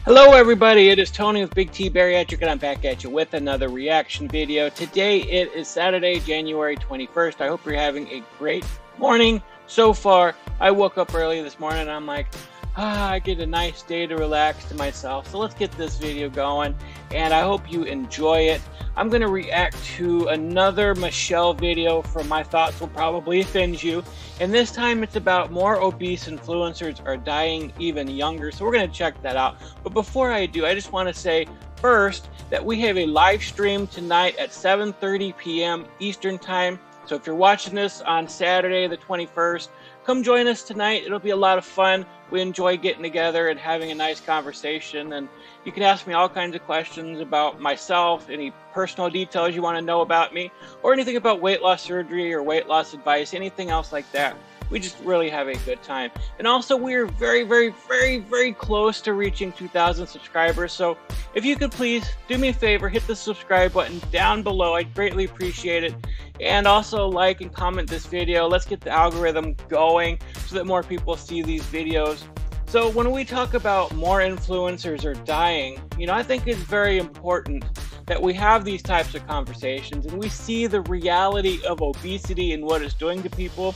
Hello everybody, it is Tony with Big T Bariatric and I'm back at you with another reaction video. Today it is Saturday, January 21st. I hope you're having a great morning so far. I woke up early this morning and I'm like, I get a nice day to relax to myself. So let's get this video going and I hope you enjoy it. I'm going to react to another Michelle video from My Thoughts Will Probably Offend You. And this time it's about more obese influencers are dying even younger. So we're going to check that out. But before I do, I just want to say first that we have a live stream tonight at 7:30 p.m. Eastern Time. So if you're watching this on Saturday the 21st, come join us tonight. It'll be a lot of fun. We enjoy getting together and having a nice conversation. And you can ask me all kinds of questions about myself, any personal details you want to know about me, or anything about weight loss surgery or weight loss advice, anything else like that. We just really have a good time. And also, we're very close to reaching 2,000 subscribers. So if you could please do me a favor, hit the subscribe button down below. I'd greatly appreciate it. And also like and comment this video. Let's get the algorithm going so that more people see these videos. So when we talk about more influencers are dying, I think it's very important that we have these types of conversations and we see the reality of obesity and what it's doing to people.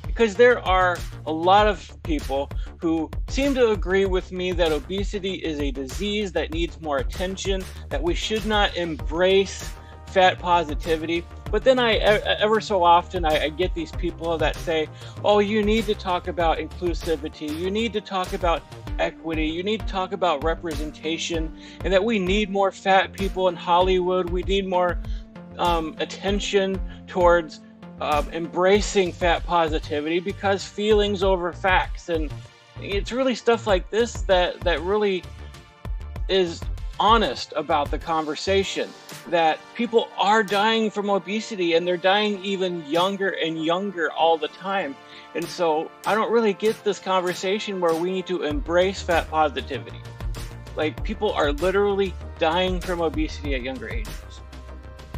Because there are a lot of people who seem to agree with me that obesity is a disease that needs more attention, that we should not embrace fat positivity. But then ever so often I get these people that say, oh, you need to talk about inclusivity, you need to talk about equity, you need to talk about representation, and that we need more fat people in Hollywood, we need more attention towards embracing fat positivity because feelings over facts. And it's really stuff like this that really is honest about the conversation, that people are dying from obesity and they're dying even younger and younger all the time. And so I don't really get this conversation where we need to embrace fat positivity. Like, people are literally dying from obesity at younger ages.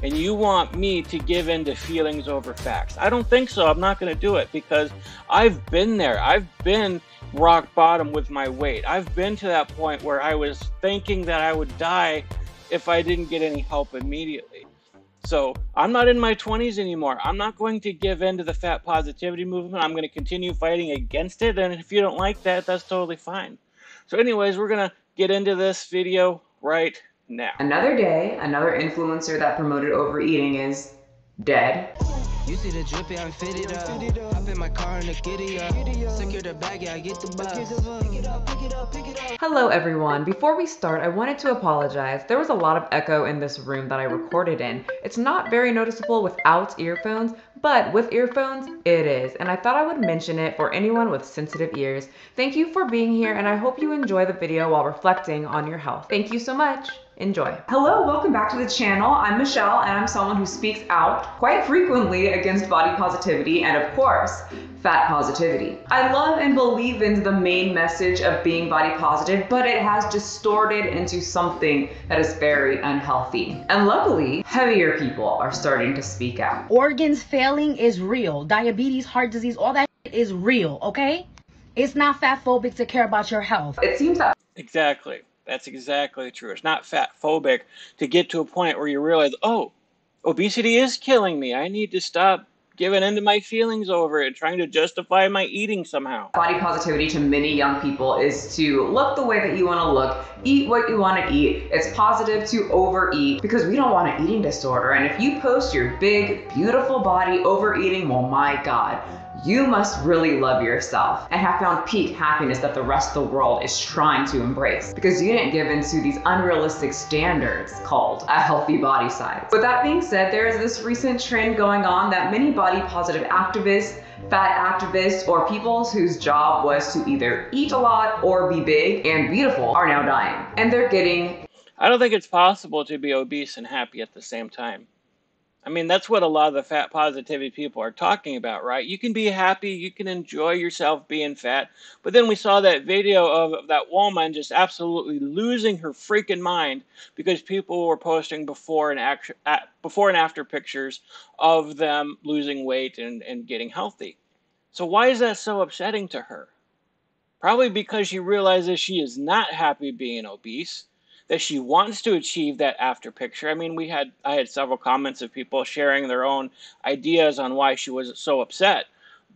And you want me to give in to feelings over facts. I don't think so. I'm not going to do it because I've been there. I've been rock bottom with my weight. I've been to that point where I was thinking that I would die if I didn't get any help immediately. So I'm not in my 20s anymore. I'm not going to give in to the fat positivity movement. I'm going to continue fighting against it. And if you don't like that, that's totally fine. So anyways, we're going to get into this video right now. Another day, another influencer that promoted overeating is dead. You see the drippy, I'm fitted up. Hop in my car and the giddy up. Secure the bag, yeah, I get the bus. Pick it up. Hello everyone. Before we start, I wanted to apologize. There was a lot of echo in this room that I recorded in. It's not very noticeable without earphones, but with earphones, it is. And I thought I would mention it for anyone with sensitive ears. Thank you for being here, and I hope you enjoy the video while reflecting on your health. Thank you so much. Enjoy. Hello, welcome back to the channel. I'm Michelle and I'm someone who speaks out quite frequently against body positivity and, of course, fat positivity. I love and believe in the main message of being body positive, but it has distorted into something that is very unhealthy. And luckily, heavier people are starting to speak out. Organs failing is real. Diabetes, heart disease, all that is real, okay? It's not fat phobic to care about your health. It seems that Exactly. That's exactly true. It's not fat phobic to get to a point where you realize, oh, obesity is killing me. I need to stop giving in to my feelings over it, trying to justify my eating somehow. body positivity to many young people is to look the way that you want to look, eat what you want to eat. It's positive to overeat because we don't want an eating disorder. And if you post your big, beautiful body overeating, well, my God, you must really love yourself and have found peak happiness that the rest of the world is trying to embrace because you didn't give into these unrealistic standards called a healthy body size. With that being said, there is this recent trend going on that many body positive activists, fat activists, or people whose job was to either eat a lot or be big and beautiful are now dying. And they're getting... I don't think it's possible to be obese and happy at the same time. I mean, that's what a lot of the fat positivity people are talking about, right? You can be happy, you can enjoy yourself being fat, but then we saw that video of that woman just absolutely losing her freaking mind because people were posting before and after pictures of them losing weight and getting healthy. So why is that so upsetting to her? Probably because she realizes she is not happy being obese, that she wants to achieve that after picture. I mean, I had several comments of people sharing their own ideas on why she was so upset.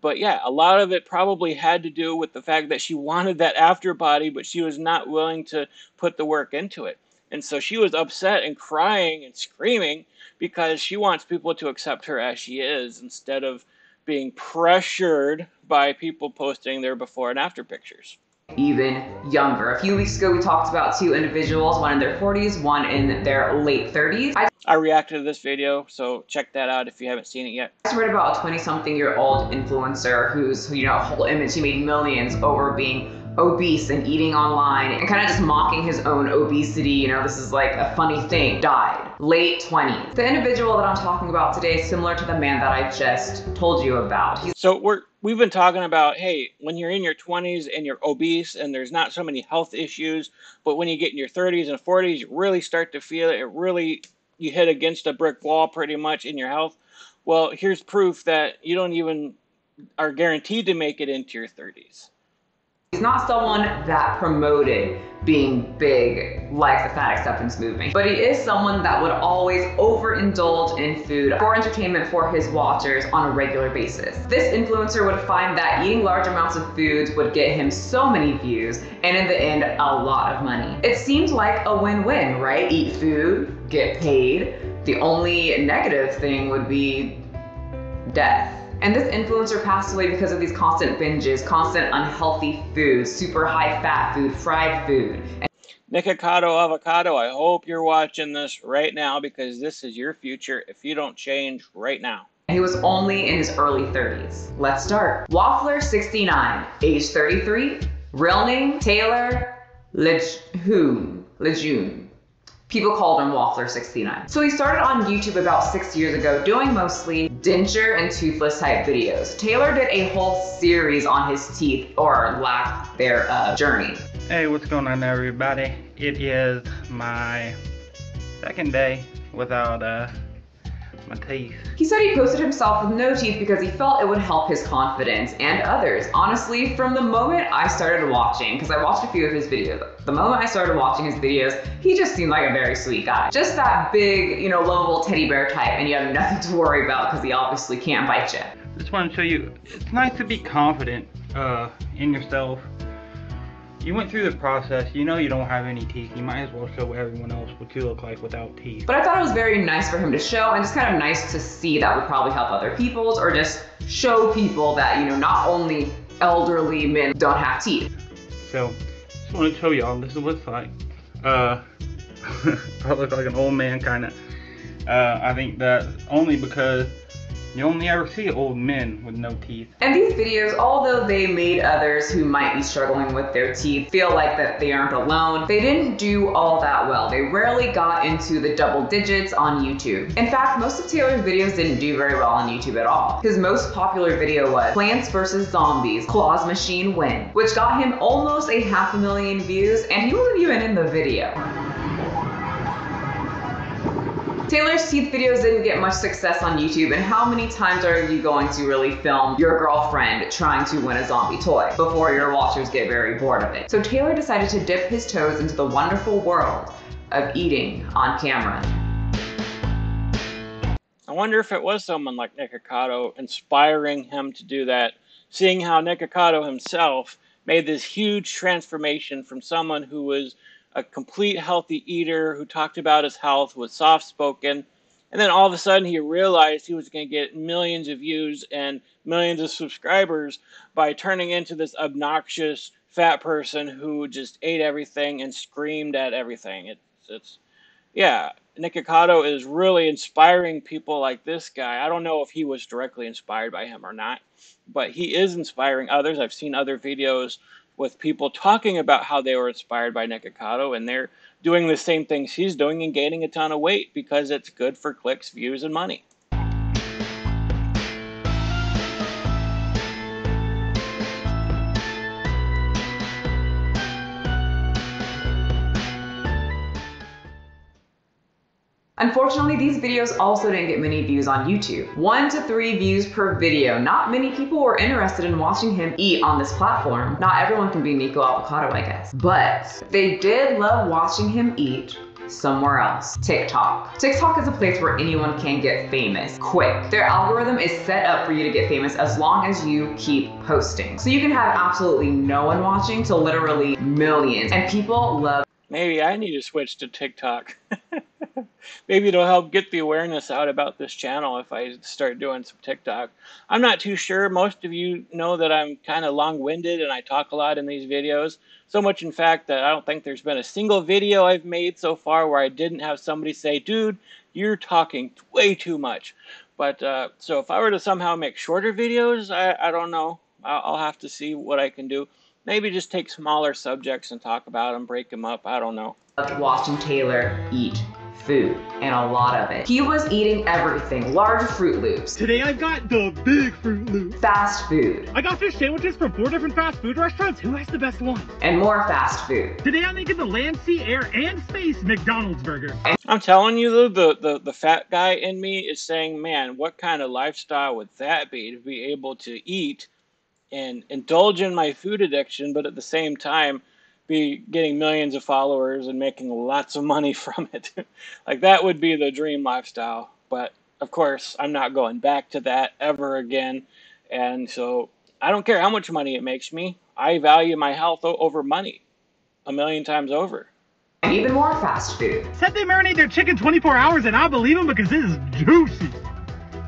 But yeah, a lot of it probably had to do with the fact that she wanted that after body, but she was not willing to put the work into it. And so she was upset and crying and screaming because she wants people to accept her as she is instead of being pressured by people posting their before and after pictures. Even younger. A few weeks ago, we talked about two individuals, one in their 40s, one in their late 30s. I reacted to this video, so check that out if you haven't seen it yet. I just read about a 20-something-year-old influencer whose whole image, he made millions over being obese and eating online and kind of just mocking his own obesity. This is like a funny thing. Died. Late 20s. The individual that I'm talking about today is similar to the man that I just told you about. We've been talking about, hey, when you're in your 20s and you're obese and there's not so many health issues, but when you get in your 30s and 40s, you really start to feel it. You hit against a brick wall pretty much in your health. Well, here's proof that you don't even are guaranteed to make it into your 30s. He's not someone that promoted being big like the fat acceptance movement, but he is someone that would always overindulge in food for entertainment for his watchers on a regular basis. This influencer would find that eating large amounts of foods would get him so many views and in the end a lot of money. It seems like a win-win, right? Eat food, get paid. The only negative thing would be death. And this influencer passed away because of these constant binges, constant unhealthy food, super high fat food, fried food. Nikocado Avocado, I hope you're watching this right now because this is your future if you don't change right now. He was only in his early 30s. Let's start. Waffler69, age 33, real name Taylor Lejeune. People called him Waffler69. So he started on YouTube about 6 years ago doing mostly denture and toothless type videos. Taylor did a whole series on his teeth, or lack thereof, journey. Hey, what's going on everybody? It is my second day without my teeth. He said he posted himself with no teeth because he felt it would help his confidence and others. Honestly, from the moment I started watching, because I watched a few of his videos, the moment I started watching his videos, he just seemed like a very sweet guy. Just that big, lovable teddy bear type, and you have nothing to worry about because he obviously can't bite you. Just want to show you, it's nice to be confident in yourself. You went through the process, you don't have any teeth, you might as well show everyone else what you look like without teeth. But I thought it was very nice for him to show, and just kind of nice to see that would probably help other people's, or just show people that, not only elderly men don't have teeth. So, just want to show y'all, this is what it's like. I look like an old man kinda. I think that's only because you only ever see old men with no teeth. And these videos, although they made others who might be struggling with their teeth feel like that they aren't alone, they didn't do all that well. They rarely got into the double digits on YouTube. In fact, most of Taylor's videos didn't do very well on YouTube at all. His most popular video was Plants vs. Zombies, Claws Machine Win, which got him almost 500,000 views, and he wasn't even in the video. Taylor's teeth videos didn't get much success on YouTube, and how many times are you going to really film your girlfriend trying to win a zombie toy before your watchers get very bored of it? So Taylor decided to dip his toes into the wonderful world of eating on camera. I wonder if it was someone like Nikocado inspiring him to do that, seeing how Nikocado himself made this huge transformation from someone who was a complete healthy eater who talked about his health, was soft-spoken, and then all of a sudden he realized he was going to get millions of views and millions of subscribers by turning into this obnoxious fat person who just ate everything and screamed at everything. Yeah, Nikocado is really inspiring people like this guy. I don't know if he was directly inspired by him or not, but he is inspiring others. I've seen other videos with people talking about how they were inspired by Nikocado, and they're doing the same things he's doing and gaining a ton of weight because it's good for clicks, views, and money. Unfortunately, these videos also didn't get many views on YouTube. 1 to 3 views per video. Not many people were interested in watching him eat on this platform. Not everyone can be Nico Avocado, I guess. But they did love watching him eat somewhere else. TikTok. TikTok is a place where anyone can get famous quick. Their algorithm is set up for you to get famous as long as you keep posting. So you can have absolutely no one watching to literally millions. And people love. Maybe I need to switch to TikTok. Maybe it'll help get the awareness out about this channel if I start doing some TikTok. I'm not too sure. Most of you know that I'm kind of long-winded and I talk a lot in these videos. So much, in fact, that I don't think there's been a single video I've made so far where I didn't have somebody say, dude, you're talking way too much. But so if I were to somehow make shorter videos, I don't know. I'll have to see what I can do. Maybe just take smaller subjects and talk about them, break them up. I don't know. Watching Taylor eat food, and a lot of it. He was eating everything. Large Fruit Loops. Today I got the big Fruit Loop. Fast food. I got fish sandwiches from 4 different fast food restaurants. Who has the best one? And more fast food. Today I'm making the land, sea, air, and space McDonald's burger. I'm telling you, the fat guy in me is saying, man, what kind of lifestyle would that be to be able to eat and indulge in my food addiction, but at the same time be getting millions of followers and making lots of money from it. Like, that would be the dream lifestyle. But of course, I'm not going back to that ever again. And so I don't care how much money it makes me. I value my health over money 1,000,000 times over. And even more fast food. Said they marinate their chicken 24 hours and I believe them because it is juicy.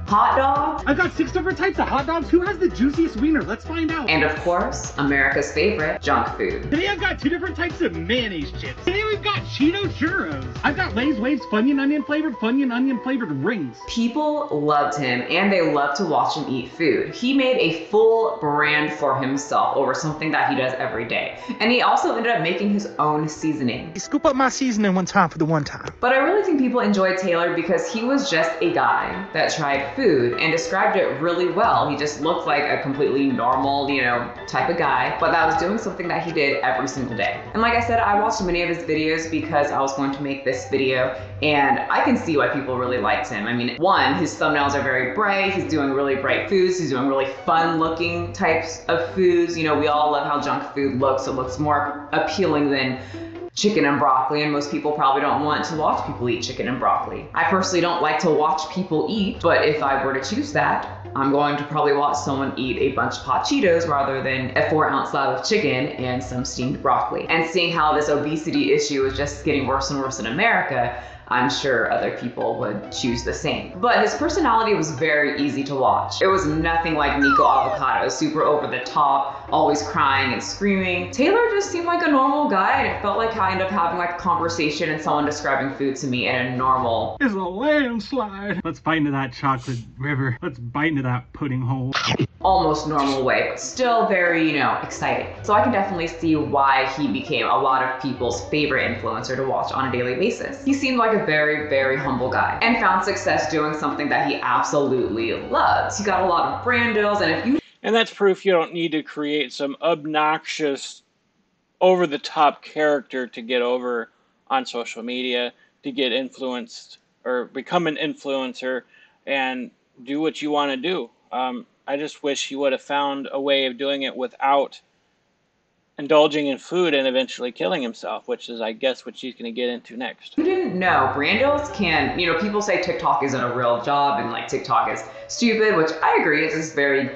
Hot dog. I've got 6 different types of hot dogs. Who has the juiciest wiener? Let's find out. And of course, America's favorite, junk food. Today I've got 2 different types of mayonnaise chips. Today we've got Cheeto churros. I've got Lay's Waves Funyun onion flavored rings. People loved him and they loved to watch him eat food. He made a full brand for himself over something that he does every day. And he also ended up making his own seasoning. Scoop up my seasoning one time for the one time. But I really think people enjoyed Taylor because he was just a guy that tried food and described it really well. He just looked like a completely normal, type of guy, but that was doing something that he did every single day. And like I said, I watched many of his videos because I was going to make this video, and I can see why people really liked him. I mean, one, his thumbnails are very bright. He's doing really bright foods. He's doing really fun looking types of foods. We all love how junk food looks. It looks more appealing than chicken and broccoli, and most people probably don't want to watch people eat chicken and broccoli. I personally don't like to watch people eat, but if I were to choose that, I'm going to probably watch someone eat a bunch of hot Cheetos rather than a 4-ounce slab of chicken and some steamed broccoli. And seeing how this obesity issue is just getting worse and worse in America, I'm sure other people would choose the same. But his personality was very easy to watch. It was nothing like Nico Avocado, super over the top, always crying and screaming. Taylor just seemed like a normal guy, and it felt like I ended up having like a conversation and someone describing food to me in a normal, It's a landslide. Let's bite into that chocolate river. Let's bite into that pudding hole. almost normal way, but still very, exciting. So I can definitely see why he became a lot of people's favorite influencer to watch on a daily basis. He seemed like a very, very humble guy and found success doing something that he absolutely loves. He got a lot of brand deals, And that's proof you don't need to create some obnoxious, over-the-top character to get over on social media, to get influenced or become an influencer and do what you want to do. I just wish he would have found a way of doing it without indulging in food and eventually killing himself, which is, I guess, what she's going to get into next. You didn't know, brand deals can, people say TikTok isn't a real job and like TikTok is stupid, which I agree, it's just very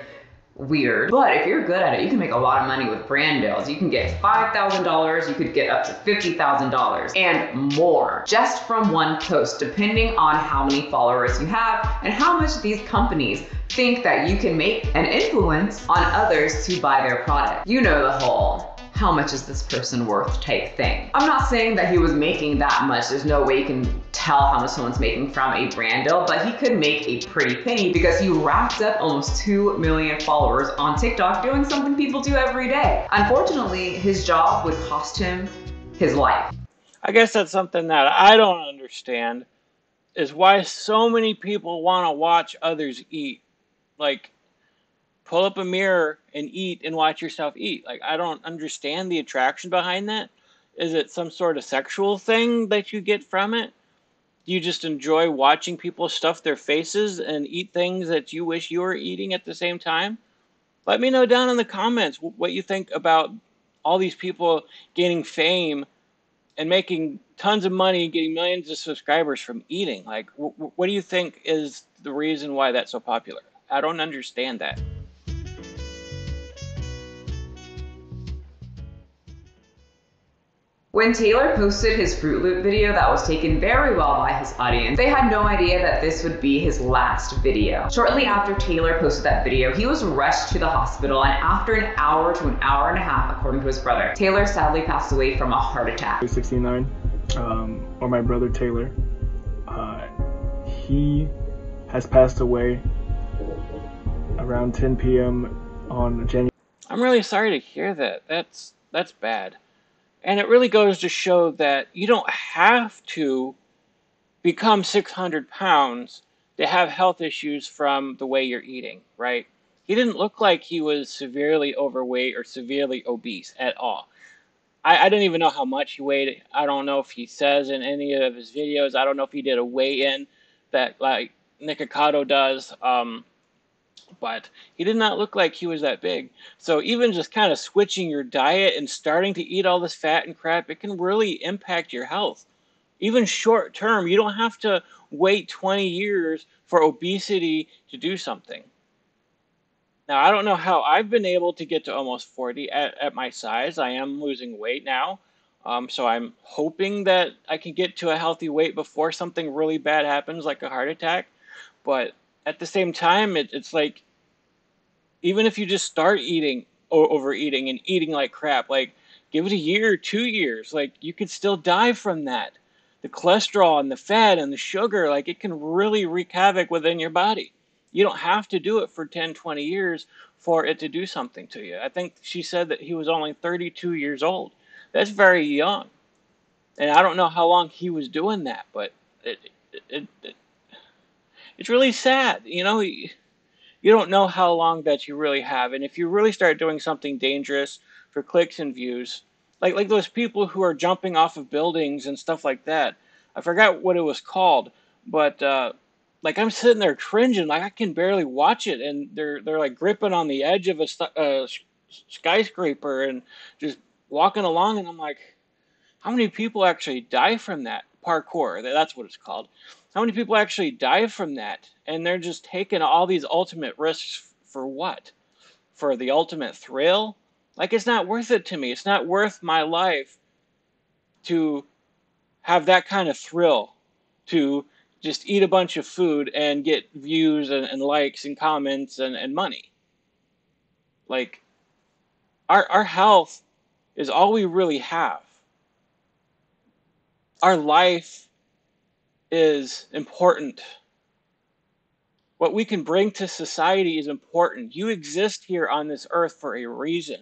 weird. But if you're good at it, you can make a lot of money with brand deals. You can get $5,000, you could get up to $50,000 and more just from one post, depending on how many followers you have and how much these companies think that you can make an influence on others to buy their product. You know the whole how much is this person worth type thing. I'm not saying that he was making that much. There's no way you can tell how much someone's making from a brand deal, but he could make a pretty penny because he racked up almost 2 million followers on TikTok doing something people do every day. Unfortunately, his job would cost him his life. I guess that's something that I don't understand, is why so many people want to watch others eat. Like, pull up a mirror and eat and watch yourself eat. Like, I don't understand the attraction behind that. Is it some sort of sexual thing that you get from it? Do you just enjoy watching people stuff their faces and eat things that you wish you were eating at the same time? Let me know down in the comments what you think about all these people gaining fame and making tons of money, getting millions of subscribers from eating. Like, what do you think is the reason why that's so popular? I don't understand that. When Taylor posted his Fruit Loop video that was taken very well by his audience, they had no idea that this would be his last video. Shortly after Taylor posted that video, he was rushed to the hospital, and after an hour to an hour and a half, according to his brother, Taylor sadly passed away from a heart attack. 69, or my brother Taylor, he has passed away around 10 p.m. on January. I'm really sorry to hear that. That's bad. And it really goes to show that you don't have to become 600 pounds to have health issues from the way you're eating, right? He didn't look like he was severely overweight or severely obese at all. I don't even know how much he weighed. I don't know if he says in any of his videos. I don't know if he did a weigh-in that like Nikocado does. But he did not look like he was that big. So even just kind of switching your diet and starting to eat all this fat and crap, it can really impact your health. Even short term, you don't have to wait 20 years for obesity to do something. Now, I don't know how I've been able to get to almost 40 at my size. I am losing weight now. So I'm hoping that I can get to a healthy weight before something really bad happens, like a heart attack. But at the same time, it's like, even if you just start eating, overeating and eating like crap, like give it a year, 2 years, like you could still die from that. The cholesterol and the fat and the sugar, like it can really wreak havoc within your body. You don't have to do it for 10, 20 years for it to do something to you. I think she said that he was only 32 years old. That's very young. And I don't know how long he was doing that, but it's really sad. You know, you don't know how long that you really have. And if you really start doing something dangerous for clicks and views, like those people who are jumping off of buildings and stuff like that, I forgot what it was called, but like I'm sitting there cringing, like I can barely watch it, and they're like gripping on the edge of a skyscraper and just walking along, and I'm like, how many people actually die from that? Parkour, that's what it's called. How many people actually die from that? And they're just taking all these ultimate risks for what? For the ultimate thrill? Like, it's not worth it to me. It's not worth my life to have that kind of thrill, to just eat a bunch of food and get views and likes and comments and money. Like, our health is all we really have. Our life is important. What we can bring to society is important. You exist here on this earth for a reason.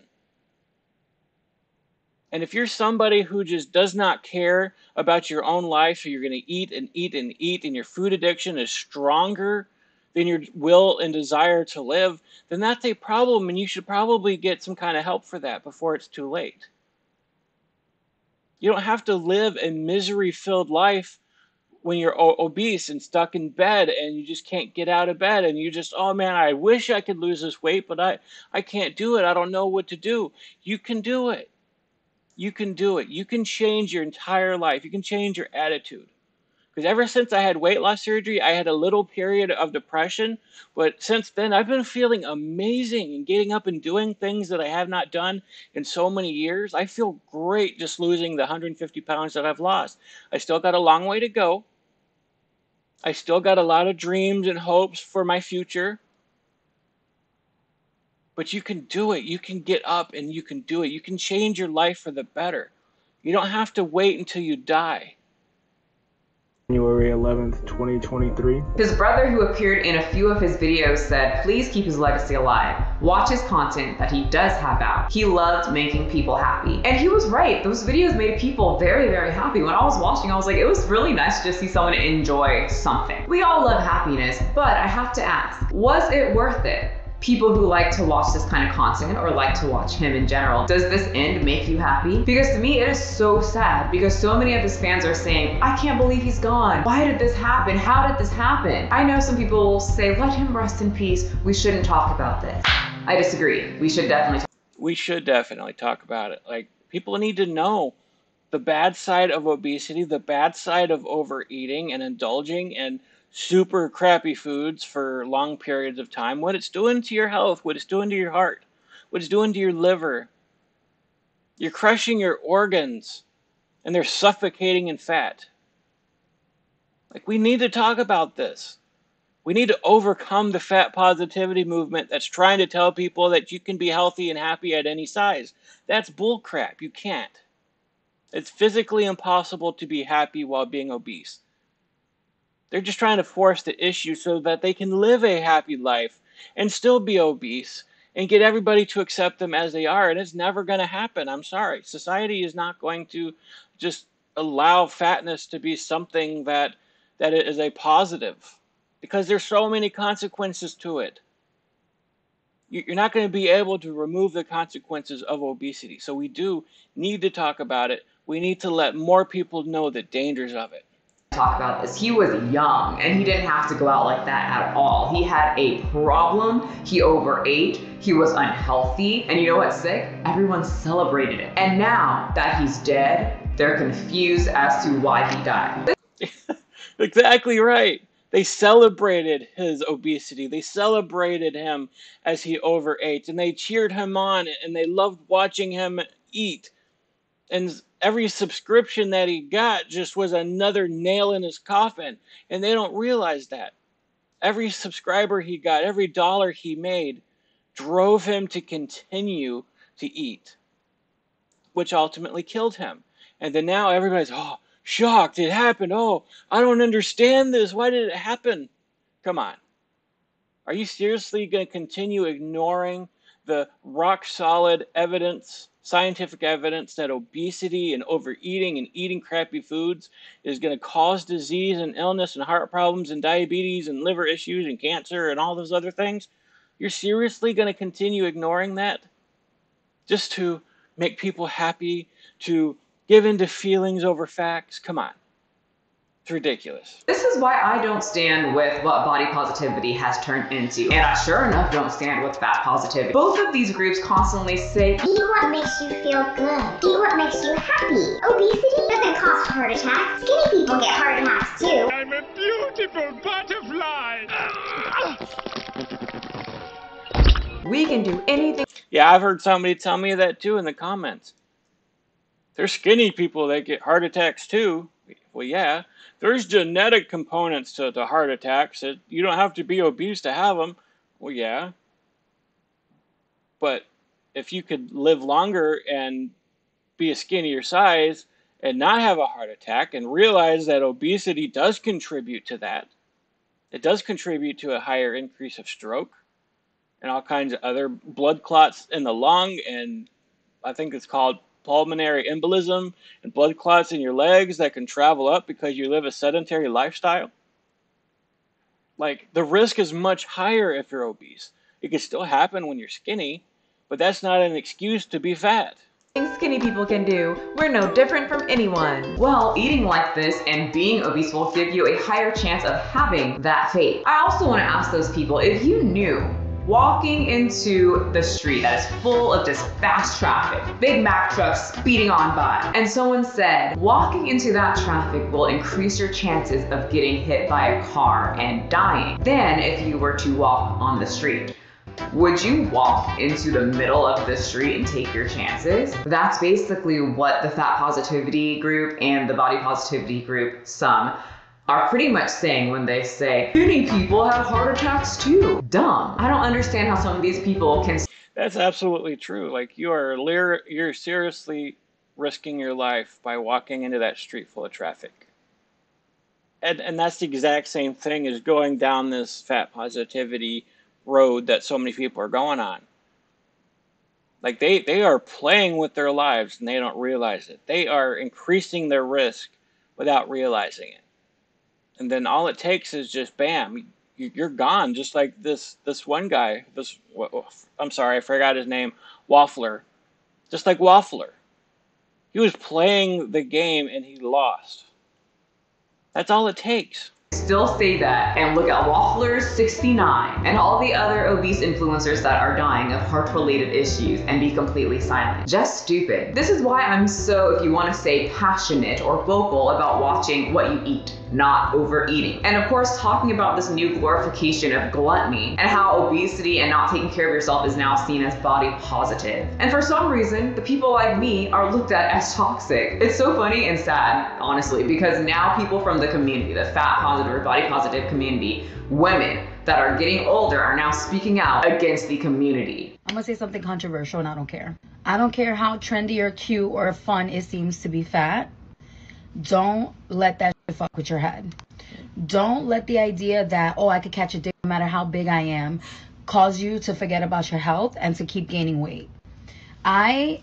And if you're somebody who just does not care about your own life, so you're going to eat and eat and eat, and your food addiction is stronger than your will and desire to live, then that's a problem, and you should probably get some kind of help for that before it's too late. You don't have to live a misery-filled life when you're obese and stuck in bed and you just can't get out of bed and you just, oh man, I wish I could lose this weight, but I can't do it. I don't know what to do. You can do it. You can do it. You can change your entire life. You can change your attitude. Because ever since I had weight loss surgery, I had a little period of depression. But since then, I've been feeling amazing and getting up and doing things that I have not done in so many years. I feel great just losing the 150 pounds that I've lost. I still got a long way to go. I still got a lot of dreams and hopes for my future. But you can do it. You can get up and you can do it. You can change your life for the better. You don't have to wait until you die. January 11th, 2023. His brother, who appeared in a few of his videos, said, please keep his legacy alive. Watch his content that he does have out. He loved making people happy. And he was right. Those videos made people very, very happy. When I was watching, I was like, it was really nice to just see someone enjoy something. We all love happiness, but I have to ask, was it worth it? people who like to watch this kind of content or like to watch him in general, does this end make you happy? Because to me, it is so sad because so many of his fans are saying, I can't believe he's gone. Why did this happen? How did this happen? I know some people will say, let him rest in peace. We shouldn't talk about this. I disagree. We should definitely talk about it. Like, people need to know the bad side of obesity, the bad side of overeating and indulging in super crappy foods for long periods of time, what it's doing to your health, what it's doing to your heart, what it's doing to your liver. You're crushing your organs and they're suffocating in fat. Like, we need to talk about this. We need to overcome the fat positivity movement that's trying to tell people that you can be healthy and happy at any size. That's bullcrap. You can't. It's physically impossible to be happy while being obese. They're just trying to force the issue so that they can live a happy life and still be obese and get everybody to accept them as they are. And it's never going to happen. I'm sorry. Society is not going to just allow fatness to be something that is a positive, because there's so many consequences to it. You're not going to be able to remove the consequences of obesity. So we do need to talk about it. We need to let more people know the dangers of it. Talk about this. He was young and he didn't have to go out like that at all. He had a problem. He overate. He was unhealthy. And you know what's sick? Everyone celebrated it. And now that he's dead, they're confused as to why he died. Exactly right. They celebrated his obesity. They celebrated him as he overate, and they cheered him on, and they loved watching him eat. And every subscription that he got just was another nail in his coffin, and they don't realize that. Every subscriber he got, every dollar he made, drove him to continue to eat, which ultimately killed him. And then now everybody's, shocked, it happened. Oh, I don't understand this. Why did it happen? Come on. Are you seriously going to continue ignoring the rock solid evidence, scientific evidence, that obesity and overeating and eating crappy foods is going to cause disease and illness and heart problems and diabetes and liver issues and cancer and all those other things? You're seriously going to continue ignoring that just to make people happy, to give in to feelings over facts? Come on. It's ridiculous. This is why I don't stand with what body positivity has turned into. And I sure enough don't stand with fat positivity. Both of these groups constantly say, eat what makes you feel good. Eat what makes you happy. Obesity doesn't cause heart attacks. Skinny people get heart attacks too. I'm a beautiful butterfly. we can do anything. Yeah, I've heard somebody tell me that too in the comments. There's skinny people that get heart attacks too. Well, yeah, there's genetic components to heart attacks. You don't have to be obese to have them. Well, yeah. But if you could live longer and be a skinnier size and not have a heart attack and realize that obesity does contribute to that, it does contribute to a higher increase of stroke and all kinds of other blood clots in the lung, and I think it's called pulmonary embolism, and blood clots in your legs that can travel up because you live a sedentary lifestyle. Like, the risk is much higher if you're obese. It can still happen when you're skinny, but that's not an excuse to be fat. Skinny people can do. We're no different from anyone. Well, eating like this and being obese will give you a higher chance of having that fate. I also want to ask those people, if you knew walking into the street that is full of just fast traffic, Big Mac trucks speeding on by, and someone said, walking into that traffic will increase your chances of getting hit by a car and dying than if you were to walk on the street. Would you walk into the middle of the street and take your chances? That's basically what the fat positivity group and the body positivity group, some, are pretty much saying when they say, skinny people have heart attacks too. Dumb. I don't understand how some of these people can. That's absolutely true. Like, you're seriously risking your life by walking into that street full of traffic. And that's the exact same thing as going down this fat positivity road that so many people are going on. Like, they are playing with their lives and they don't realize it. They are increasing their risk without realizing it. And then all it takes is just bam, you're gone. Just like this one guy. I'm sorry, I forgot his name. Waffler. Just like Waffler. He was playing the game and he lost. That's all it takes. Still say that and look at Waffler's 69 and all the other obese influencers that are dying of heart-related issues and be completely silent. Just stupid. This is why I'm so, if you want to say, passionate or vocal about watching what you eat, not overeating. And of course, talking about this new glorification of gluttony and how obesity and not taking care of yourself is now seen as body positive. And for some reason, the people like me are looked at as toxic. It's so funny and sad, honestly, because now people from the community, the fat positive or body positive community, women that are getting older are now speaking out against the community. I'm gonna say something controversial and I don't care. I don't care how trendy or cute or fun it seems to be fat. Don't let that shit fuck with your head. Don't let the idea that, oh, I could catch a dick no matter how big I am, cause you to forget about your health and to keep gaining weight. I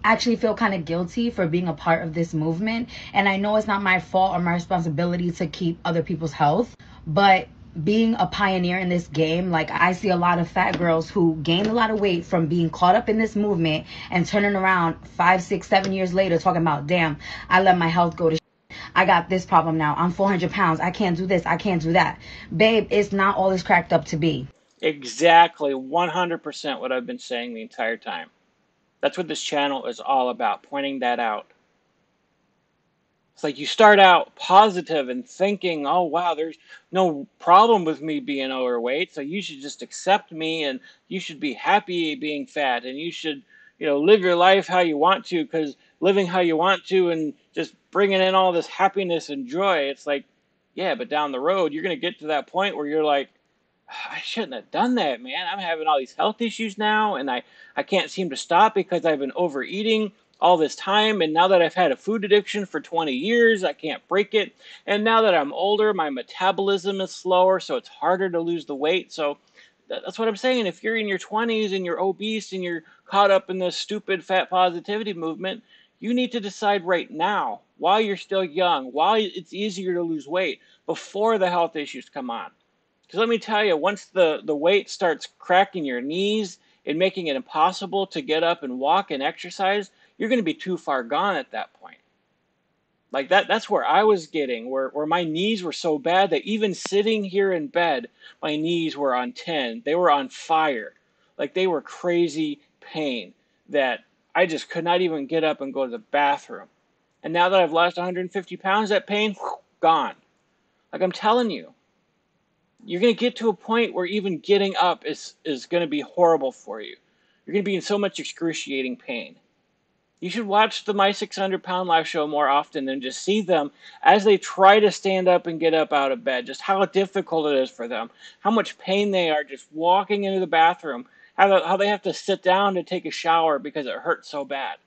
actually feel kind of guilty for being a part of this movement, and I know it's not my fault or my responsibility to keep other people's health, but being a pioneer in this game, like I see a lot of fat girls who gained a lot of weight from being caught up in this movement and turning around 5, 6, 7 years later talking about, damn, I let my health go to shit. I got this problem now. I'm 400 pounds. I can't do this. I can't do that. Babe, it's not all it's cracked up to be. Exactly 100% what I've been saying the entire time. That's what this channel is all about, pointing that out. It's like you start out positive and thinking, oh, wow, there's no problem with me being overweight, so you should just accept me and you should be happy being fat and you should, live your life how you want to, because living how you want to and just bringing in all this happiness and joy, it's like, yeah, but down the road, you're going to get to that point where you're like, I shouldn't have done that, man. I'm having all these health issues now, and I can't seem to stop because I've been overeating all this time, and now that I've had a food addiction for 20 years, I can't break it, and now that I'm older, my metabolism is slower, so it's harder to lose the weight. So that's what I'm saying. If you're in your 20s and you're obese and you're caught up in this stupid fat positivity movement, you need to decide right now, while you're still young, while it's easier to lose weight, before the health issues come on. Because let me tell you, once the weight starts cracking your knees and making it impossible to get up and walk and exercise, you're going to be too far gone at that point. Like that's where I was getting, where my knees were so bad that even sitting here in bed, my knees were on 10. They were on fire. Like they were crazy pain that I just could not even get up and go to the bathroom. And now that I've lost 150 pounds, that pain, gone. Like I'm telling you. You're going to get to a point where even getting up is going to be horrible for you. You're going to be in so much excruciating pain. You should watch the My 600 Pound Life show more often than just see them as they try to stand up and get up out of bed, just how difficult it is for them, how much pain they are just walking into the bathroom, how they have to sit down to take a shower because it hurts so bad.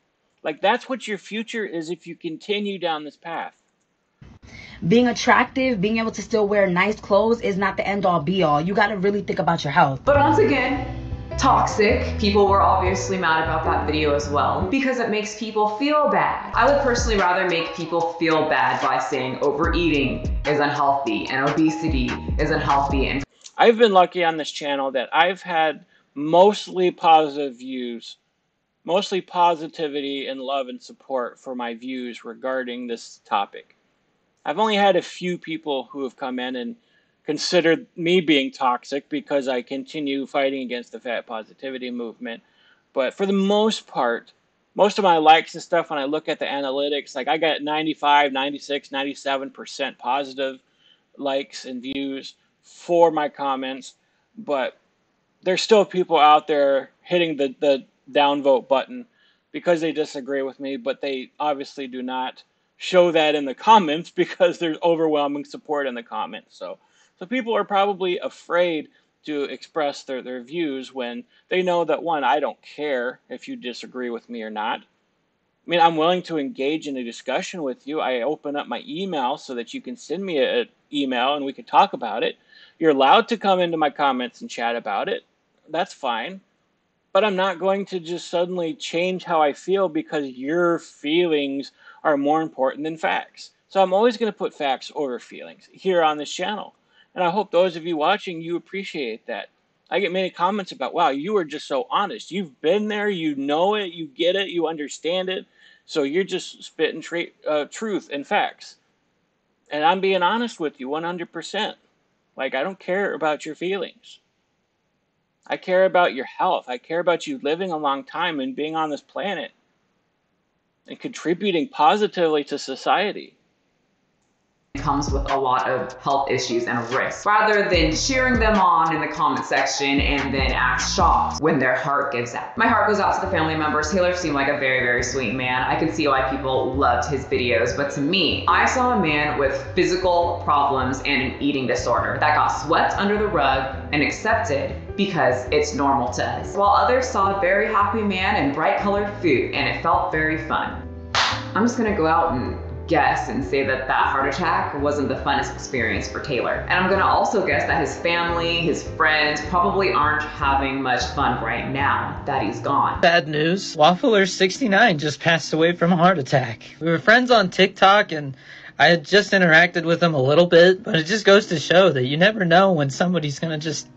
Like that's what your future is if you continue down this path. Being attractive, being able to still wear nice clothes is not the end all be all. You got to really think about your health. But once again, toxic. People were obviously mad about that video as well because it makes people feel bad. I would personally rather make people feel bad by saying overeating is unhealthy and obesity is unhealthy. And I've been lucky on this channel that I've had mostly positive views, mostly positivity and love and support for my views regarding this topic. I've only had a few people who have come in and considered me being toxic because I continue fighting against the fat positivity movement. But for the most part, most of my likes and stuff, when I look at the analytics, like I got 95, 96, 97% positive likes and views for my comments. But there's still people out there hitting the downvote button because they disagree with me, but they obviously do not show that in the comments because there's overwhelming support in the comments. So people are probably afraid to express their views when they know that, one, I don't care if you disagree with me or not. I mean, I'm willing to engage in a discussion with you. I open up my email so that you can send me an email and we can talk about it. You're allowed to come into my comments and chat about it. That's fine. But I'm not going to just suddenly change how I feel because your feelings are more important than facts. So I'm always going to put facts over feelings here on this channel. And I hope those of you watching, you appreciate that. I get many comments about, wow, you are just so honest. You've been there, you know it, you get it, you understand it. So you're just spitting truth and facts. And I'm being honest with you 100%. Like, I don't care about your feelings. I care about your health. I care about you living a long time and being on this planet and contributing positively to society. Comes with a lot of health issues and risks, rather than cheering them on in the comment section and then act shocked when their heart gives out. My heart goes out to the family members. Taylor seemed like a very, very sweet man. I could see why people loved his videos, but to me, I saw a man with physical problems and an eating disorder that got swept under the rug and accepted because it's normal to us, while others saw a very happy man and bright colored food, and it felt very fun. I'm just gonna go out and guess and say that that heart attack wasn't the funnest experience for Taylor. And I'm gonna also guess that his family, his friends probably aren't having much fun right now that he's gone. Bad news, Waffler69 just passed away from a heart attack. We were friends on TikTok and I had just interacted with him a little bit, but it just goes to show that you never know when somebody's gonna just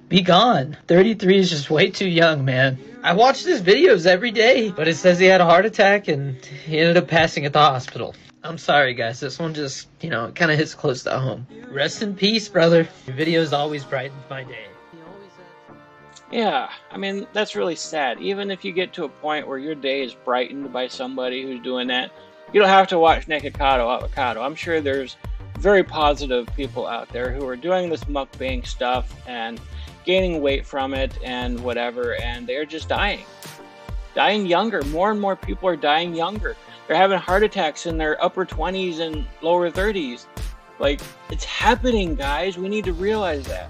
be gone. 33 is just way too young, man. I watched his videos every day, but it says he had a heart attack and he ended up passing at the hospital. I'm sorry, guys. This one just, you know, it kind of hits close to home. Rest in peace, brother. Your videos always brightened my day. Yeah, I mean, that's really sad. Even if you get to a point where your day is brightened by somebody who's doing that, you don't have to watch Nikocado Avocado. I'm sure there's very positive people out there who are doing this mukbang stuff and gaining weight from it and whatever, and they're just dying younger. More and more people are dying younger. They're having heart attacks in their upper 20s and lower 30s. Like, it's happening, guys. We need to realize that.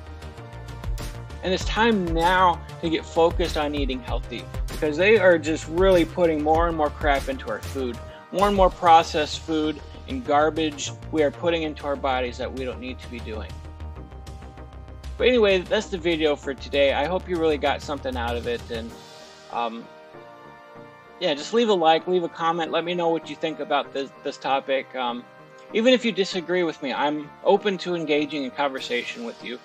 And it's time now to get focused on eating healthy, because they are just really putting more and more crap into our food. More and more processed food and garbage we are putting into our bodies that we don't need to be doing. But anyway, that's the video for today. I hope you really got something out of it. And yeah, just leave a like, leave a comment. Let me know what you think about this topic. Even if you disagree with me, I'm open to engaging in conversation with you.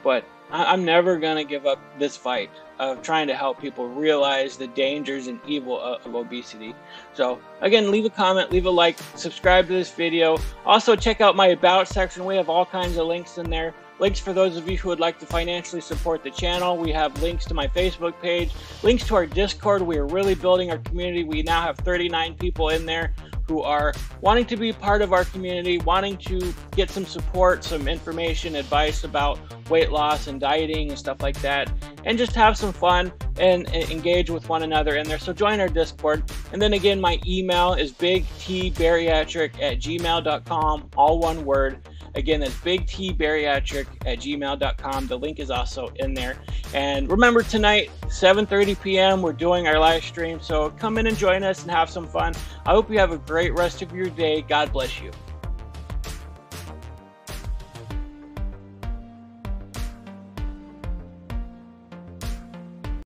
But I'm never going to give up this fight of trying to help people realize the dangers and evil of obesity. So again, leave a comment, leave a like, subscribe to this video. Also check out my About section. We have all kinds of links in there. Links for those of you who would like to financially support the channel. We have links to my Facebook page, links to our Discord. We are really building our community. We now have 39 people in there who are wanting to be part of our community, wanting to get some support, some information, advice about weight loss and dieting and stuff like that, and just have some fun and engage with one another in there. So join our Discord. And then again, my email is bigtbariatric@gmail.com, all one word. Again, that's bigtbariatric@gmail.com. The link is also in there. And remember, tonight, 7:30 p.m., we're doing our live stream. So come in and join us and have some fun. I hope you have a great rest of your day. God bless you.